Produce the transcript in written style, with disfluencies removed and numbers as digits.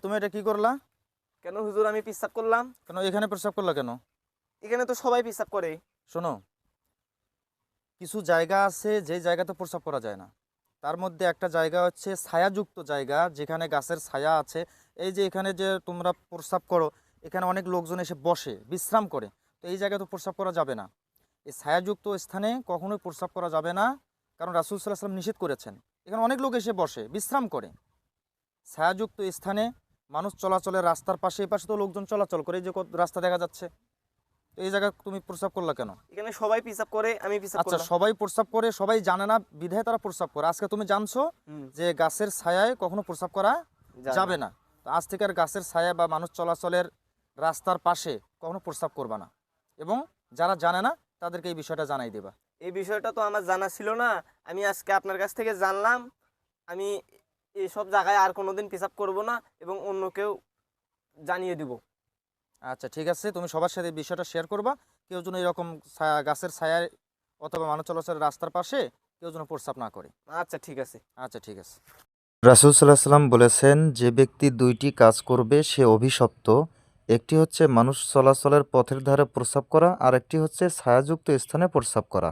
তুমি এটা কি করলা? কেন হুজুর, আমি পেশাব করলাম? কেন এখানে প্রস্রাব করলা কেন? এখানে তো সবাই পেশাব করে। শোনো, কিছু জায়গা আছে যে জায়গাতে প্রস্রাব করা যায় না। তার মধ্যে একটা জায়গা হচ্ছে ছায়াযুক্ত জায়গা, যেখানে গাছের ছায়া আছে। এই যে এখানে যে তোমরা প্রস্রাব করো, এখানে অনেক লোকজন এসে বসে বিশ্রাম করে। তো এই জায়গায় তো প্রস্রাব করা যাবে না। এই ছায়াযুক্ত স্থানে কখনোই প্রস্রাব করা যাবে না, কারণ রাসূল সাল্লাল্লাহু আলাইহি ওয়াসাল্লাম নিষেধ করেছেন। এখানে অনেক লোক এসে বসে বিশ্রাম করে। ছায়াযুক্ত স্থানে মানুষ চলাচলের রাস্তার পাশে, এই পাশে তো লোকজন চলাচল করে, এই যে রাস্তা দেখা যাচ্ছে। তো এই জায়গায় তুমি প্রস্রাব করলা কেন? এখানে সবাই পেশাব করে, আমি পেশাব আচ্ছা, করলাম। সবাই প্রস্রাব করে, সবাই জানে না বিধায় তারা প্রস্রাব করে। আজকে তুমি জানছো হুম, যে গাছের ছায়ায় কখনো প্রস্রাব করা যাবে না। তো আজ থেকে আর গাছের ছায়া বা মানুষ চলাচলের রাস্তার পাশে কখনো প্রস্রাব করবা না, এবং যারা জানে না তাদেরকে এই বিষয়টা জানাই দেবা। এই বিষয়টা তো আমার জানা ছিল না। আমি আজকে আপনার কাছ থেকে জানলাম। আমি এইসব জায়গায় আর কোনোদিন পেশাব করব না এবং অন্যকেও জানিয়ে দিব। আচ্ছা, ঠিক আছে, তুমি সবার সাথে এই বিষয়টা শেয়ার করবা। কেউ যেন এরকম গাছের ছায়ায় অথবা মানুষ চলাচলের রাস্তার পাশে কেউ যেন প্রস্রাব না করে। আচ্ছা, ঠিক আছে। আচ্ছা, ঠিক আছে। রাসূল সাল্লাল্লাহু আলাইহি সাল্লাম বলেছেন, যে ব্যক্তি দুইটি কাজ করবে সে অভিশপ্ত। একটি হচ্ছে মানুষ চলাচলের পথের ধারে প্রস্রাব করা, আর একটি হচ্ছে ছায়াযুক্ত স্থানে প্রস্রাব করা।